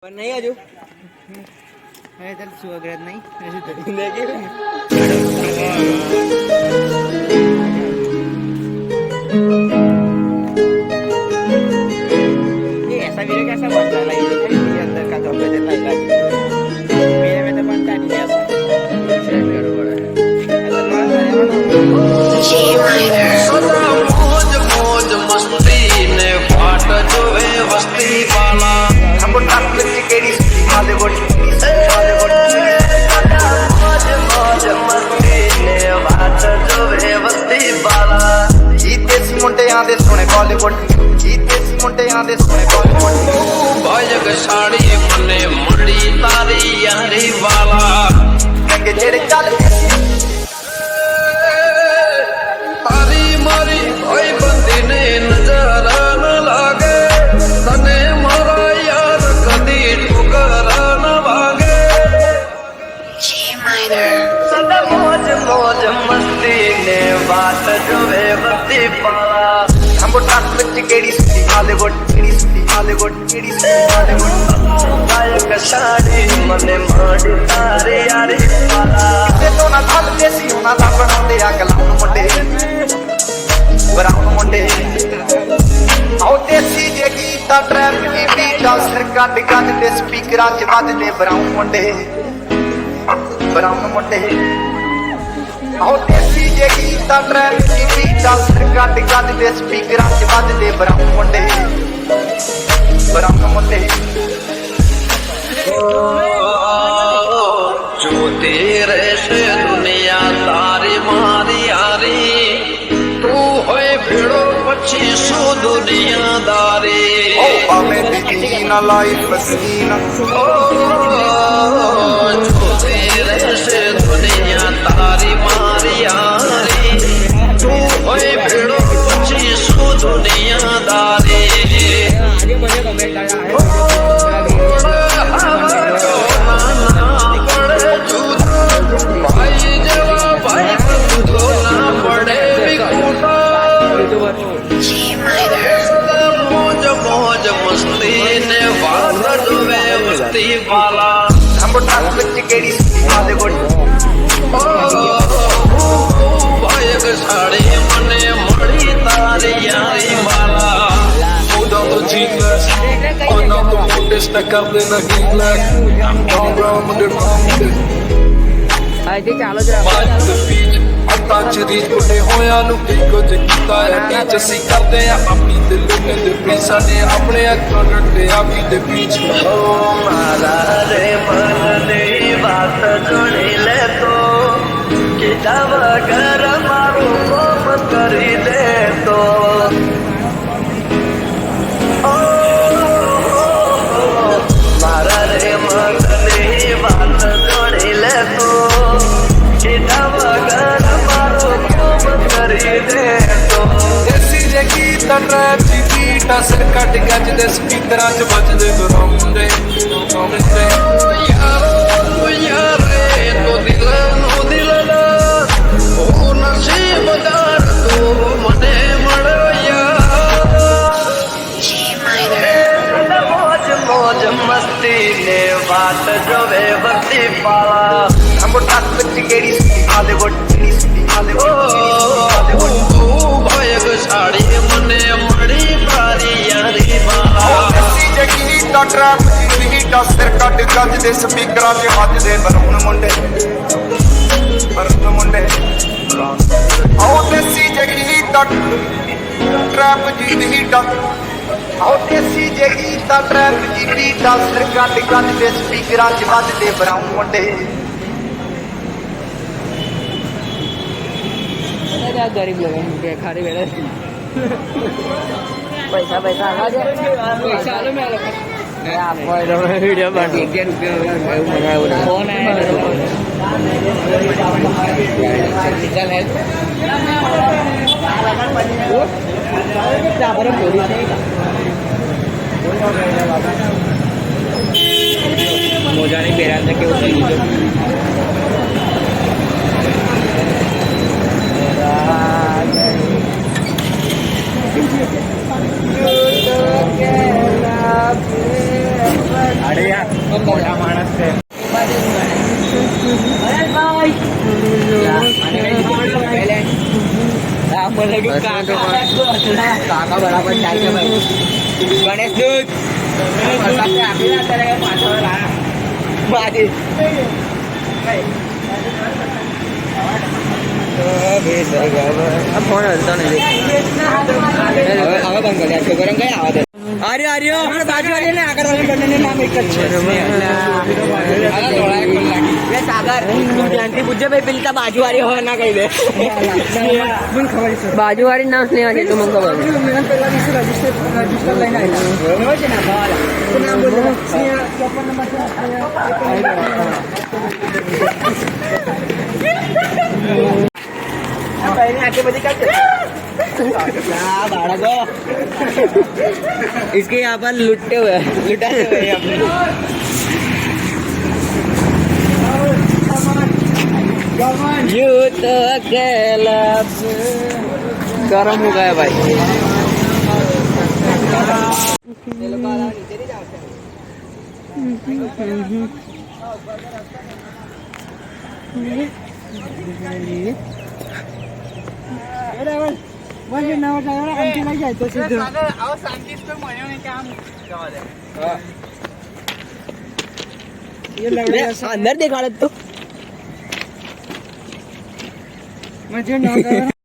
पर नहीं आजू मैं चल सुअग्रत नहीं ऐसे तो ये ऐसा वीडियो कैसा बनता है लाइक ये अंदर का तो पे देता है मेरे में तो बनता नहीं है शेयर करो बड़ा मौज मौज मस्ती ने फाट जो है वस्ती वाला हमको टाक केड़ी बॉलीवुड मौज मौज मस्ती ने फाट जो है वस्ती वाला जीते सी मुंडियां दे सोने बॉलीवुड जीते सी मुंडियां दे सोने बॉलीवुड भायक साड़ी मने मड़ी तारी यारी वाला रंग जेड़े चल ओए बंदी ने नजारा न लागे तने मारा यार कदी ठुकरा न भागे सदा मौज मौज मस्ती ने बात जो है बस्ती पाला हमको टाक विच केड़ी सुती बॉलीवुड केड़ी सुती बॉलीवुड केड़ी सुती बॉलीवुड गायक साड़ी मने माड़ी तारे यारी पाला ते तो ना थल देसी होना ला बनांदे आ गलाउन मुंडे ਬਰਾਉਨ ਮੁੰਡੇ ਆਉ ਦੇਸੀ ਜੇ ਗੀਤਾ ਟਰੈਪ ਦੀ ਬੀਟਾਂ ਸਿਰ ਕੱਢ ਕੱਢ ਤੇ ਸਪੀਕਰਾਂ 'ਚ ਵੱਜਦੇ ਬਰਾਉਨ ਮੁੰਡੇ ਆਉ ਦੇਸੀ ਜੇ ਗੀਤਾ ਟਰੈਪ ਦੀ ਬੀਟਾਂ ਸਿਰ ਕੱਢ ਕੱਢ ਤੇ ਸਪੀਕਰਾਂ 'ਚ ਵੱਜਦੇ ਬਰਾਉਨ ਮੁੰਡੇ ਜੋ ਤੇਰੇ ਸੇ ਦੁਨੀਆ ਤਾਰੀ ਮਾਰੀ ਯਾਰੀ तू होए भिड़ो पक्षी सो दुनियादारी ओ हमें दीना लाइफ मस्कीना ओ जो तेरे से दुनिया तारी मारी यारी तू होए भिड़ो पक्षी सो दुनियादारी भाई जवा भाई तो ना पड़े मौज मौज मस्ती ने वाद वे मस्ती वाला हमको टाक विच केड़ी सुती बॉलीवुड भायक साड़ी मने मड़ी तारी यारी वाला Mudam do G-Class On up the motor, stack up in a G-Class I'm gone round with the wrong आजे चालो जरा Mind the beach ਤਾਂ ਚਰੀਜ ਬੁੱਢੇ ਹੋਇਆਂ ਨੂੰ ਕੀ ਕੁਝ ਕੀਤਾ ਹੈ ਟੀਚ ਅਸੀਂ ਕਰਦੇ ਆ ਆਪਣੀ ਦਿਲ ਨੇ ਦੇ ਪ੍ਰੀਸਾ ਨੇ ਆਪਣੇ ਅੱਖਾਂ ਰੱਖਦੇ ਆਪੀ ਦੇ ਪੀਛ ओ माला रे मन ने बात जोड़ी ले तो कि जब घर मारो कोप करी दे तो ओ माला रे मन ने बात जोड़ी ले तो कि जब घर मारो कोप करी दे तो ਦੇਸੀ ਜੇ ਗੀਤ ਟਰੈਪ ਦੀ ਬੀਟਾਂ ਸਿਰ ਕੱਢ ਗੱਜ ਦੇ ਸਪੀਕਰਾਂ 'ਚ ਵੱਜਦੇ ਦੁਰਾਉਂਦੇ ਯਾਰੋ ਯਾਰੇ ਤੋ ਦਿਲ ਲਾ ਉਹ ਨਸੀਬਦਾਰ ਤੂੰ ਮਨੇ ਮੜਿਆ ਮੌਜ ਮੌਜ ਮਸਤੀ ਨੇ ਬਾਤ ਜੋ ਵੇ ਵਰਤੀ ਪਾਲਾ हमको टाक विच केड़ी सुती बॉलीवुड केड़ी सुती बॉलीवुड भायक साड़ी मने मड़ी तारी यारी वाला ਦੇਸੀ ਜੇ ਗੀਤ ਟਰੈਪ ਦੀ ਬੀਟਾਂ ਸਿਰ ਕੱਢ ਗੱਜ ਦੇ ਸਪੀਕਰਾਂ 'ਚ ਵੱਜਦੇ ਬਰਾਉਨ ਮੁੰਡੇ ਆਓ ਦੇਸੀ ਜੇ ਗੀਤ ਟਰੈਪ ਦੀ ਬੀਟਾਂ ਆਉ ਦੇਸੀ ਜੇ ਗੀਤਾ ਟਰੈਪ ਦੀ ਬੀਟਾਂ ਸਿਰ ਕੱਢ ਕੱਢ ਦੇ ਸਪੀਕਰਾਂ 'ਚ ਵੱਜਦੇ ਬਰਾਉਨ ਮੁੰਡੇ क्या गरीब लोग हैं खाली बैठे पैसा पैसा आ जाए पैसा लो मैं आपको वीडियो बन फोन है निकल है मोजा नहीं पहरा था कि अरे મોટા માણસ છે કાકા બરાબર ચાલ છે ભાઈ ગણેશ દૂધ ફોન હલતો નથી હવે બંધ કર્યા છોકરા કઈ આવે આર્યો આર્યો બાજુ વાળીને આગળ વાળી બંનેનું નામ એક જ છે સાગર ધ્યાનથી પૂછજો ભાઈ પેલી બાજુ વાળી હોય ના કહી દે બાજુ વાળી નામ સ્નેહા છે એટલું મને ખબર પેલા દિવસે રજીસ્ટર લઈને આવેલા છે ને નામ બોલો સ્નેહા 54 નંબર आगे बड़ी क्या बाड़को इसके यहाँ पर लुटे हुए लुटाते हुए यू तो अकेला गरम हो गया भाई अंदर देखा तो